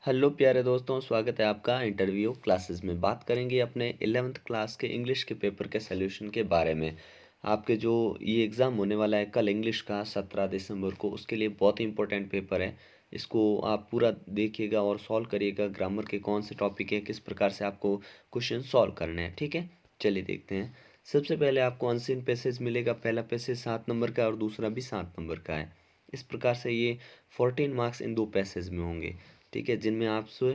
Hello प्यारे दोस्तों, स्वागत है आपका इंटरव्यू क्लासेस में। बात करेंगे अपने 11th क्लास के इंग्लिश के पेपर के सॉल्यूशन के बारे में। आपके जो ये एग्ज़ाम होने वाला है कल इंग्लिश का 17 दिसंबर को, उसके लिए बहुत ही इंपॉर्टेंट पेपर है। इसको आप पूरा देखिएगा और सॉल्व करिएगा। ग्रामर के कौन से टॉपिक है, किस प्रकार से आपको क्वेश्चन सॉल्व करने हैं, ठीक है। चलिए देखते हैं। सबसे पहले आपको अनसीन पैसेज मिलेगा। पहला पैसेज 7 नंबर का और दूसरा भी 7 नंबर का है। इस प्रकार से ये 14 मार्क्स इन दो पैसेज में होंगे, ठीक है, जिनमें आपसे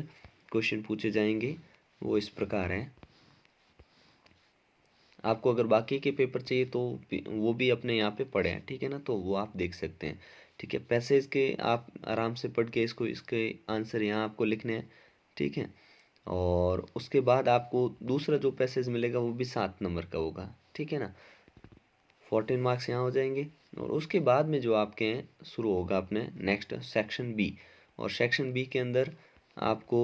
क्वेश्चन पूछे जाएंगे। वो इस प्रकार हैं। आपको अगर बाकी के पेपर चाहिए तो वो भी अपने यहाँ पे पड़े हैं, ठीक है ना, तो वो आप देख सकते हैं, ठीक है। पैसेज के आप आराम से पढ़ के इसके आंसर यहाँ आपको लिखने हैं, ठीक है। और उसके बाद आपको दूसरा जो पैसेज मिलेगा वो भी 7 नंबर का होगा, ठीक है ना। 14 मार्क्स यहाँ हो जाएंगे। और उसके बाद में जो आपके हैं शुरू होगा अपने नेक्स्ट सेक्शन बी। और सेक्शन बी के अंदर आपको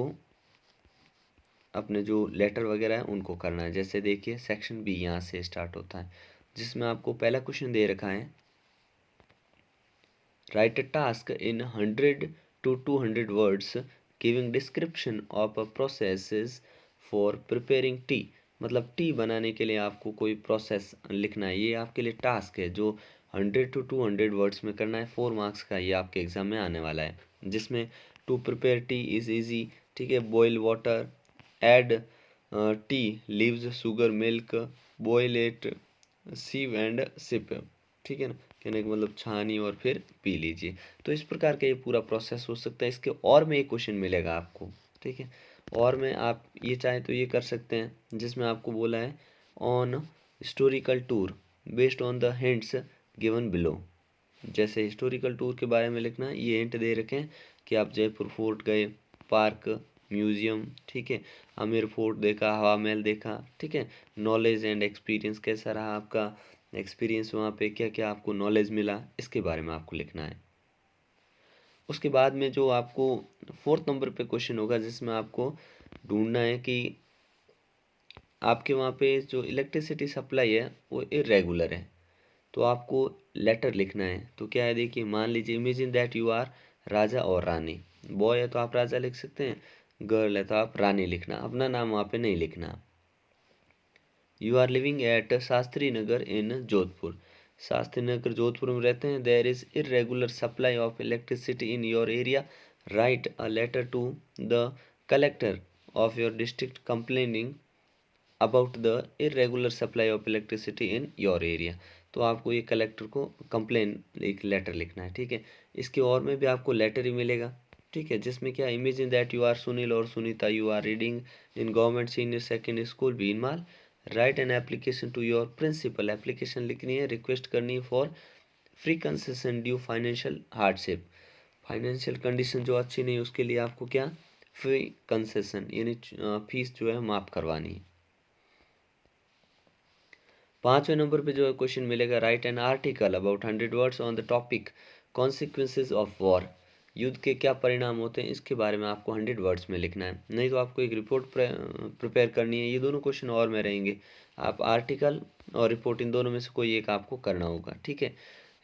अपने जो लेटर वगैरह है उनको करना है। जैसे देखिए सेक्शन बी यहाँ से स्टार्ट होता है, जिसमें आपको पहला क्वेश्चन दे रखा है, right a task in 100 to 200 words giving description of a process for preparing T. मतलब टी बनाने के लिए आपको कोई प्रोसेस लिखना है। ये आपके लिए टास्क है जो 100 to 200 वर्ड्स में करना है। 4 मार्क्स का ये आपके एग्जाम में आने वाला है, जिसमें to prepare tea is easy, ठीक है। Boil water, add tea leaves, sugar, milk, boil it, sieve and sip, ठीक है ना। कहने का मतलब छानी और फिर पी लीजिए। तो इस प्रकार का ये पूरा प्रोसेस हो सकता है। इसके और में एक क्वेश्चन मिलेगा आपको, ठीक है। और में आप ये चाहे तो ये कर सकते हैं, जिसमें आपको बोला है on historical tour based on the hints given below. जैसे हिस्टोरिकल टूर के बारे में लिखना है, ये हिंट दे रखे हैं कि आप जयपुर फोर्ट गए, पार्क, म्यूजियम, ठीक है, आमेर फोर्ट देखा, हवा महल देखा, ठीक है। नॉलेज एंड एक्सपीरियंस, कैसा रहा आपका एक्सपीरियंस वहाँ पे, क्या क्या आपको नॉलेज मिला, इसके बारे में आपको लिखना है। उसके बाद में जो आपको 4th नंबर पे क्वेश्चन होगा, जिसमें आपको ढूंढना है कि आपके वहाँ पे जो इलेक्ट्रिसिटी सप्लाई है वो इरेगुलर है। तो आपको लेटर लिखना है। तो क्या है, देखिए, मान लीजिए इमेजिन दैट यू आर राजा और रानी। बॉय है तो आप राजा लिख सकते हैं, गर्ल है तो आप रानी लिखना, अपना नाम वहाँ पे नहीं लिखना। You are living at Shastri Nagar in Jodhpur. Shastri Nagar Jodhpur में रहते हैं। There is irregular supply of electricity in your area. Write a letter to the collector of your district complaining about the irregular supply of electricity in your area. तो आपको ये collector को complain एक letter लिखना है, ठीक है। इसके और में भी आपको लेटर ही मिलेगा, ठीक है, जिसमें क्या, imagine that you are Sunil और Sunita, you are reading in government senior secondary school Bhinmal. Write an application to your principal. Application लिखनी है, रिक्वेस्ट करनी है for free concession due financial hardship. Financial condition जो अच्छी नहीं उसके लिए आपको क्या, फ्री कंसेशन यानी फीस जो है माफ़ करवानी है। 5वें नंबर पे जो है क्वेश्चन मिलेगा, right an article about 100 words on the topic consequences of war. युद्ध के क्या परिणाम होते हैं, इसके बारे में आपको 100 वर्ड्स में लिखना है। नहीं तो आपको एक रिपोर्ट प्रिपेयर करनी है। ये दोनों क्वेश्चन और में रहेंगे। आप आर्टिकल और रिपोर्ट इन दोनों में से कोई एक आपको करना होगा, ठीक है।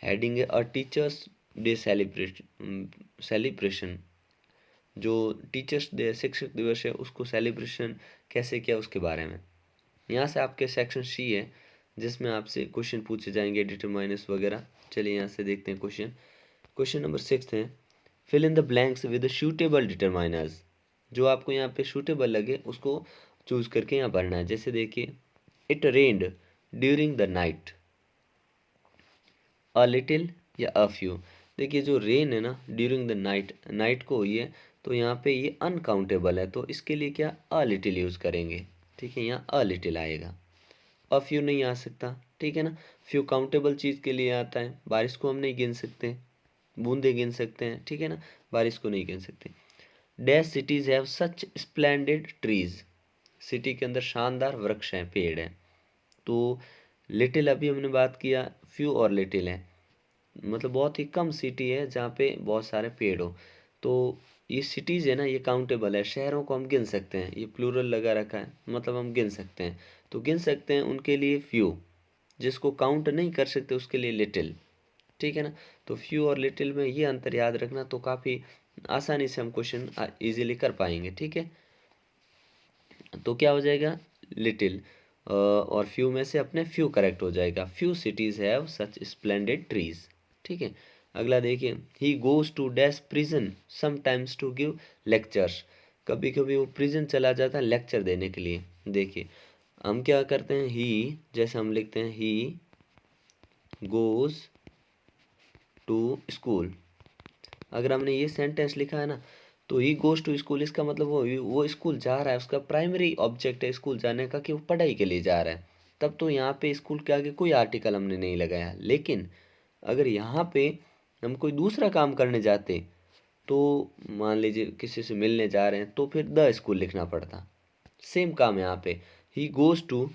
हेडिंग है अ टीचर्स डे सेलिब्रेशन। जो टीचर्स डे शिक्षक दिवस है उसको सेलिब्रेशन कैसे किया उसके बारे में। यहाँ से आपके सेक्शन सी है, जिसमें आपसे क्वेश्चन पूछे जाएंगे डिटरमाइनस वगैरह। चलिए यहाँ से देखते हैं क्वेश्चन। क्वेश्चन नंबर 6 है, fill in the blanks with suitable determiners. जो आपको यहाँ पे सूटेबल लगे उसको चूज करके यहाँ भरना है। जैसे देखिए, it rained during the night, a little या अ फ्यू। देखिए जो रेन है ना ड्यूरिंग द नाइट, नाइट को हुई है, तो यहाँ पे ये अनकाउंटेबल है, तो इसके लिए क्या, अ लिटिल यूज़ करेंगे, ठीक है। यहाँ अ लिटिल आएगा, अ फ्यू नहीं आ सकता, ठीक है ना। फ्यू काउंटेबल चीज़ के लिए आता है। बारिश को हम नहीं गिन सकते, बूंदे गिन सकते हैं, ठीक है ना, बारिश को नहीं गिन सकते। Dash cities have such splendid trees. City के अंदर शानदार वृक्ष हैं, पेड़ हैं। तो लिटिल अभी हमने बात किया, फ्यू और लिटिल है, मतलब बहुत ही कम सिटी है जहाँ पे बहुत सारे पेड़ हो। तो ये सिटीज़ है ना, ये काउंटेबल है। शहरों को हम गिन सकते हैं, ये प्लूरल लगा रखा है, मतलब हम गिन सकते हैं। तो गिन सकते हैं उनके लिए फ्यू, जिसको काउंट नहीं कर सकते उसके लिए लिटिल, ठीक है ना। तो फ्यू और लिटिल में ये अंतर याद रखना, तो काफ़ी आसानी से हम क्वेश्चन इजीली कर पाएंगे। ठीक है, तो क्या हो जाएगा, लिटिल, और फ्यू में से अपने फ्यू करेक्ट हो जाएगा। Few cities have such splendid trees. ठीक है, अगला देखिए, he goes to dash prison sometimes to give lectures. कभी कभी वो प्रिजन चला जाता है लेक्चर देने के लिए। देखिए हम क्या करते हैं, ही जैसे हम लिखते हैं ही गोज टू स्कूल। अगर हमने ये सेंटेंस लिखा है ना, तो ही गोज टू स्कूल, इसका मतलब वो स्कूल जा रहा है, उसका प्राइमरी ऑब्जेक्ट है स्कूल जाने का कि वो पढ़ाई के लिए जा रहा है। तब तो यहाँ पे स्कूल के आगे कोई आर्टिकल हमने नहीं लगाया। लेकिन अगर यहाँ पे हम कोई दूसरा काम करने जाते, तो मान लीजिए किसी से मिलने जा रहे हैं, तो फिर द स्कूल लिखना पड़ता। सेम काम है यहाँ पे, he goes to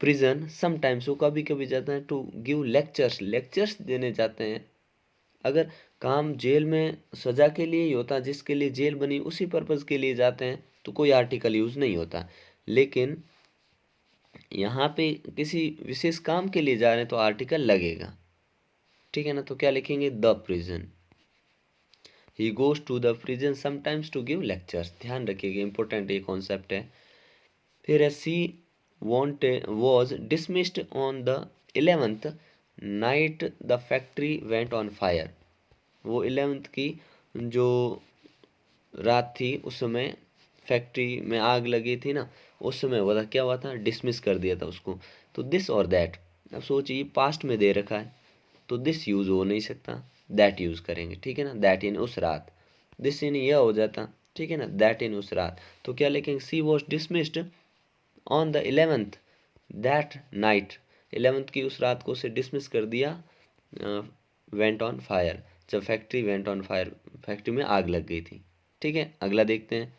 prison sometimes, वो कभी कभी जाता है टू गिव लेक्चर्स, लेक्चर्स देने जाते हैं। अगर काम जेल में सजा के लिए ही होता, जिसके लिए जेल बनी उसी पर्पज़ के लिए जाते हैं, तो कोई आर्टिकल यूज़ नहीं होता। लेकिन यहाँ पे किसी विशेष काम के लिए जा रहे हैं तो आर्टिकल लगेगा। ठीक है ना, तो क्या लिखेंगे, the prison. He goes to the prison sometimes to give lectures. ध्यान रखिएगा, इंपॉर्टेंट ये कॉन्सेप्ट है। फिर है she was dismissed on the 11th night the factory went on fire. वो 11th की जो रात थी उस समय फैक्ट्री में आग लगी थी ना, उस समय हुआ था, क्या हुआ था, डिसमिस कर दिया था उसको। तो दिस और दैट, अब सोचिए पास्ट में दे रखा है तो दिस यूज़ हो नहीं सकता, दैट यूज़ करेंगे। ठीक है ना, दैट इन उस रात, दिस इन यह हो जाता। ठीक है ना, दैट इन उस रात, तो क्या लिखेंगे, she was dismissed on the 11th that night, 11th की उस रात को उसे डिसमिस कर दिया, वेंट ऑन फायर, जब factory went on fire, factory में आग लग गई थी। ठीक है, अगला देखते हैं,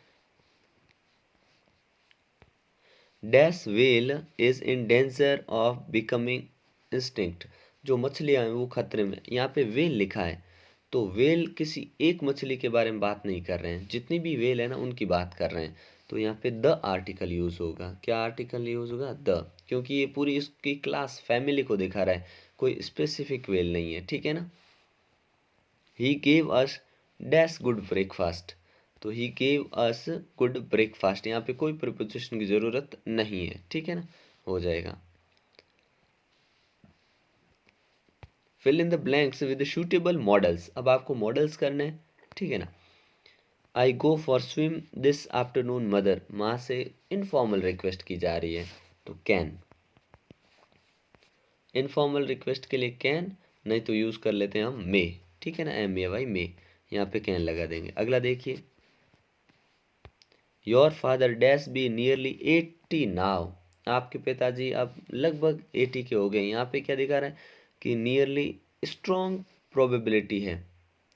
dash whale is in danger of becoming extinct. जो मछलियां हैं वो खतरे में, यहाँ पे व्हेल लिखा है, तो व्हेल किसी एक मछली के बारे में बात नहीं कर रहे हैं, जितनी भी व्हेल है ना उनकी बात कर रहे हैं। तो यहाँ पे द आर्टिकल यूज होगा। क्या आर्टिकल यूज होगा, द, क्योंकि ये पूरी इसकी क्लास फैमिली को दिखा रहा है, कोई स्पेसिफिक व्हेल नहीं है। ठीक है ना, he gave us dash good breakfast, तो he gave us good breakfast, यहाँ पे कोई प्रीपोजिशन की ज़रूरत नहीं है। ठीक है ना, हो जाएगा। Fill in the blanks with suitable modals, अब आपको मॉडल्स करने हैं। ठीक है ना, I go for swim this afternoon mother, माँ से इनफॉर्मल रिक्वेस्ट की जा रही है, तो कैन। इनफॉर्मल रिक्वेस्ट के लिए कैन, नहीं तो यूज़ कर लेते हैं हम मे। ठीक है ना, एम ए वाई मे, यहाँ पे कैन लगा देंगे। अगला देखिए, your father dash B nearly 80 now, आपके पिताजी अब लगभग 80 के हो गए। यहाँ पे क्या दिखा रहा है कि नियरली स्ट्रॉन्ग प्रोबेबिलिटी है।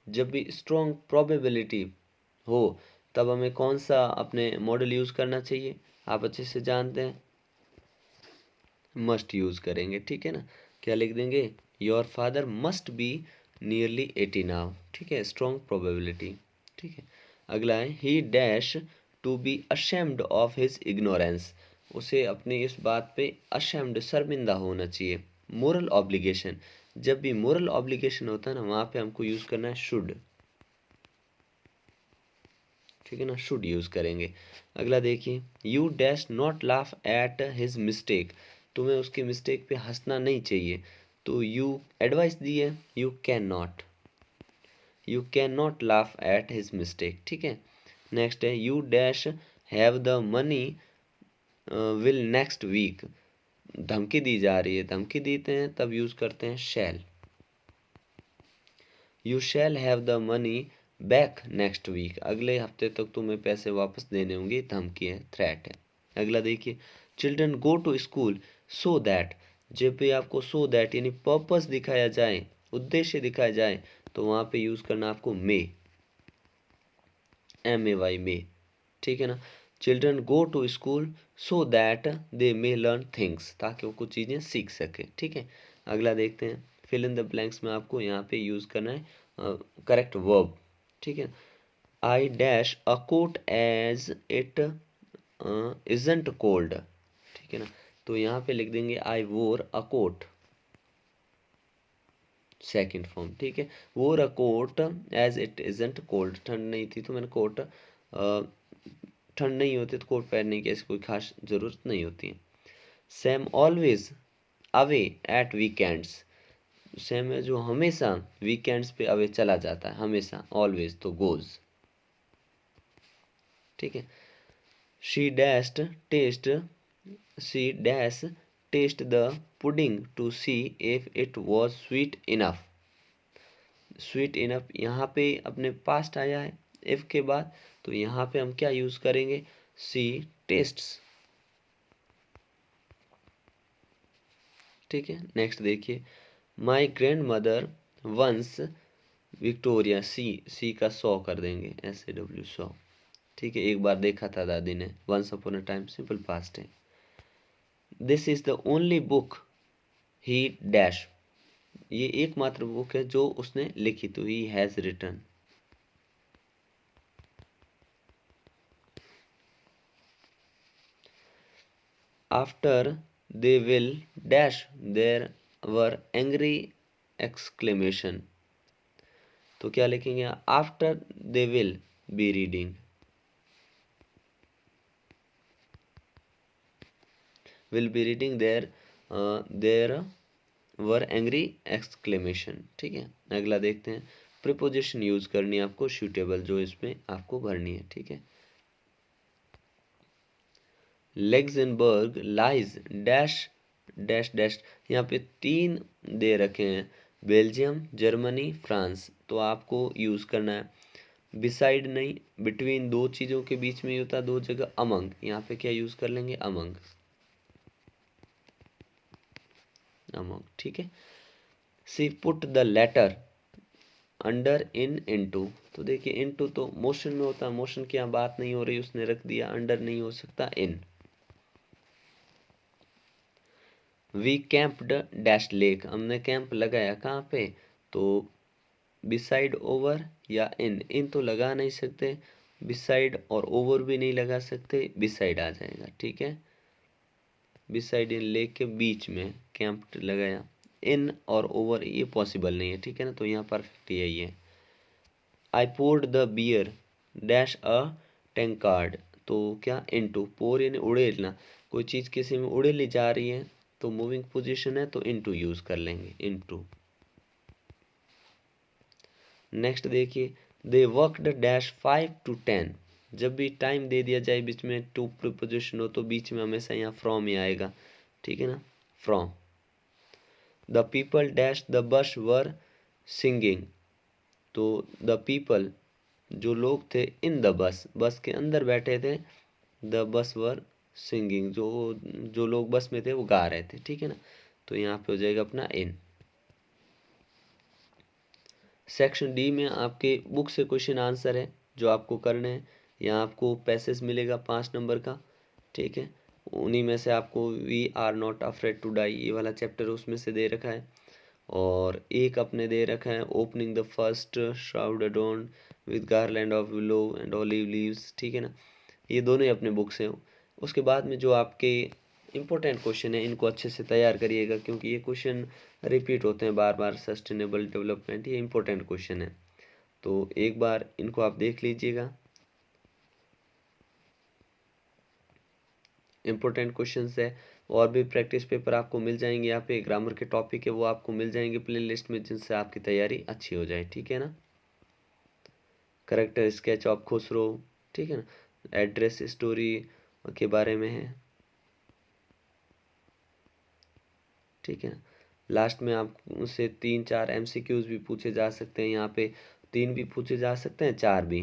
जब भी स्ट्रॉन्ग प्रोबेबिलिटी हो तब हमें कौन सा अपने मॉडल यूज़ करना चाहिए, आप अच्छे से जानते हैं, मस्ट यूज़ करेंगे। ठीक है ना, क्या लिख देंगे, your father must be nearly 80 now. ठीक है, स्ट्रॉन्ग प्रोबेबिलिटी। ठीक है, अगला है, he dash to be ashamed of his ignorance, उसे अपनी इस बात पे अशेम्ड, शर्मिंदा होना चाहिए। मोरल ऑब्लिगेशन, जब भी मोरल ऑब्लिगेशन होता है ना वहाँ पे हमको यूज़ करना है शुड। ठीक है ना, शुड यूज़ करेंगे। अगला देखिए, you dash not laugh at his mistake, तुम्हें उसके मिस्टेक पे हंसना नहीं चाहिए, तो यू एडवाइस दी है, you can not, you can not laugh at his mistake. ठीक है, नेक्स्ट है, you dash have the money will next week, धमकी दी जा रही है, धमकी देते हैं तब यूज़ करते हैं shall, you shall have the money back next week, अगले हफ्ते तक तुम्हें पैसे वापस देने होंगे, धमकी है, थ्रेट है। अगला देखिए, children go to school so that, जब भी आपको सो दैट यानी पर्पस दिखाया जाए, उद्देश्य दिखाया जाए, तो वहाँ पे यूज़ करना आपको मे, एम ए वाई मे। ठीक है ना, children go to school so that they may learn things, ताकि वो कुछ चीज़ें सीख सके। ठीक है, अगला देखते हैं, फिल इन द ब्लैंक्स में आपको यहाँ पे यूज़ करना है करेक्ट वर्ब। ठीक है, I dash a coat as it isn't cold. ठीक है ना, तो यहाँ पे लिख देंगे, आई वोर अ कोट, सेकंड फॉर्म, ठीक है। Wore a coat as it isn't cold, ठंड नहीं थी तो मैंने कोट, ठंड नहीं होती तो कोट पहनने की ऐसी कोई खास ज़रूरत नहीं होती है। Sam always away at weekends, Sam है जो हमेशा वीकेंड्स पे अवे चला जाता है, हमेशा, ऑलवेज तो गोज, ठीक है। She dashed taste, she dash taste the pudding to see if it was sweet enough, sweet enough यहाँ पे अपने पास्ट आया है इफ के बाद, तो यहाँ पे हम क्या यूज करेंगे, सी टेस्ट्स, ठीक है। नेक्स्ट देखिए, my grandmother once Victoria, सी का सौ कर देंगे, SAW सौ, ठीक है। एक बार देखा था दादी ने, once upon a time simple past है। This is the only book he dash, ये एकमात्र बुक है जो उसने लिखी, तो he has written. After they will dash there were angry exclamation, तो क्या लिखेंगे, after they will be reading, will be reading there, there were angry exclamation, ठीक है। अगला देखते हैं, प्रीपोजिशन यूज करनी है आपको सूटेबल, जो इसमें आपको भरनी है, ठीक है। लेक्सेमबर्ग लाइज डैश डैश डैश, यहाँ पे 3 दे रखे हैं, बेल्जियम, जर्मनी, फ्रांस, तो आपको यूज करना है बिसाइड नहीं, बिटवीन दो चीजों के बीच में ही होता है, दो जगह अमंग, यहाँ पे क्या यूज कर लेंगे, अमंग, अमंग, ठीक है। She put the letter under in into, तो देखिए इनटू तो मोशन में होता है, मोशन की यहाँ बात नहीं हो रही, उसने रख दिया, अंडर नहीं हो सकता, इन। वी कैंप्ड डैश लेक, हमने कैंप लगाया कहाँ पे, तो बिसाइड ओवर या इन तो लगा नहीं सकते, बिसाइड और ओवर भी नहीं लगा सकते, बिसाइड आ जाएगा, ठीक है। बिसाइड इन लेक के बीच में कैंप लगाया, इन और ओवर ये पॉसिबल नहीं है, ठीक है ना, तो यहाँ परफेक्ट यही है। I poured the beer dash a tankard, तो क्या इनटू, पोर यानी उड़ेलना, कोई चीज़ किसी में उड़ेली जा रही है तो मूविंग पोजीशन है तो इनटू यूज कर लेंगे, इनटू। नेक्स्ट देखिए, दे वर्कड डैश 5 to 10, जब भी टाइम दे दिया जाए बीच में टू प्रीपोजिशन हो तो बीच में हमेशा यहाँ फ्रॉम ही आएगा, ठीक है ना, from. The people dash the bus were singing, तो द पीपल जो लोग थे इन द बस, बस के अंदर बैठे थे, द बस वर सिंगिंग, जो जो लोग बस में थे वो गा रहे थे, ठीक है ना, तो यहाँ पे हो जाएगा अपना इन। सेक्शन डी में आपके बुक से क्वेश्चन आंसर है जो आपको करने हैं, यहाँ आपको पैसेज मिलेगा 5 नंबर का, ठीक है। उन्हीं में से आपको we are not afraid to die ये वाला चैप्टर उसमें से दे रखा है, और एक अपने दे रखा है opening the first shroud adorned with garland of willow and olive leaves, ठीक है ना, ये दोनों ही अपने बुक से हो। उसके बाद में जो आपके इम्पोर्टेंट क्वेश्चन है इनको अच्छे से तैयार करिएगा, क्योंकि ये क्वेश्चन रिपीट होते हैं बार बार, सस्टेनेबल डेवलपमेंट ये इम्पोर्टेंट क्वेश्चन है, तो एक बार इनको आप देख लीजिएगा। इम्पोर्टेंट क्वेश्चंस है, और भी प्रैक्टिस पेपर आपको मिल जाएंगे, यहाँ पे ग्रामर के टॉपिक है वो आपको मिल जाएंगे प्ले लिस्ट में, जिनसे आपकी तैयारी अच्छी हो जाए, ठीक है ना। करेक्टर स्केच ऑफ खुसरो, ठीक है ना, एड्रेस स्टोरी के बारे में है, ठीक है। लास्ट में आपसे 3-4 MCQs भी पूछे जा सकते हैं, यहाँ पे 3 भी पूछे जा सकते हैं, 4 भी।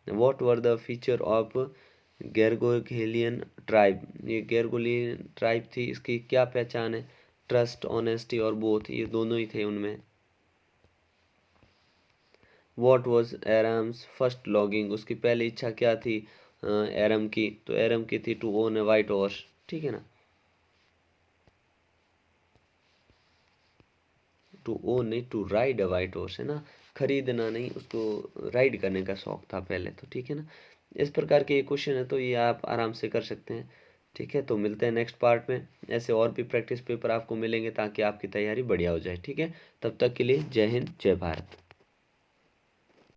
What were the feature of Gergolian tribe, ये गेरगोलियन ट्राइब थी, इसकी क्या पहचान है, ट्रस्ट, ऑनेस्टी और बोथ, ये दोनों ही थे उनमें। व्हाट वाज एरम्स फर्स्ट लॉगिंग, उसकी पहली इच्छा क्या थी एरम की, तो एरम की थी to own a white horse, ठीक है ना, टू ओन नहीं, to ride a white horse है ना, खरीदना नहीं, उसको राइड करने का शौक था पहले, तो ठीक है ना। इस प्रकार के क्वेश्चन है तो ये आप आराम से कर सकते हैं। ठीक है, तो मिलते हैं नेक्स्ट पार्ट में। ऐसे और भी प्रैक्टिस पेपर आपको मिलेंगे ताकि आपकी तैयारी बढ़िया हो जाए। ठीक है, तब तक के लिए जय हिंद, जय भारत।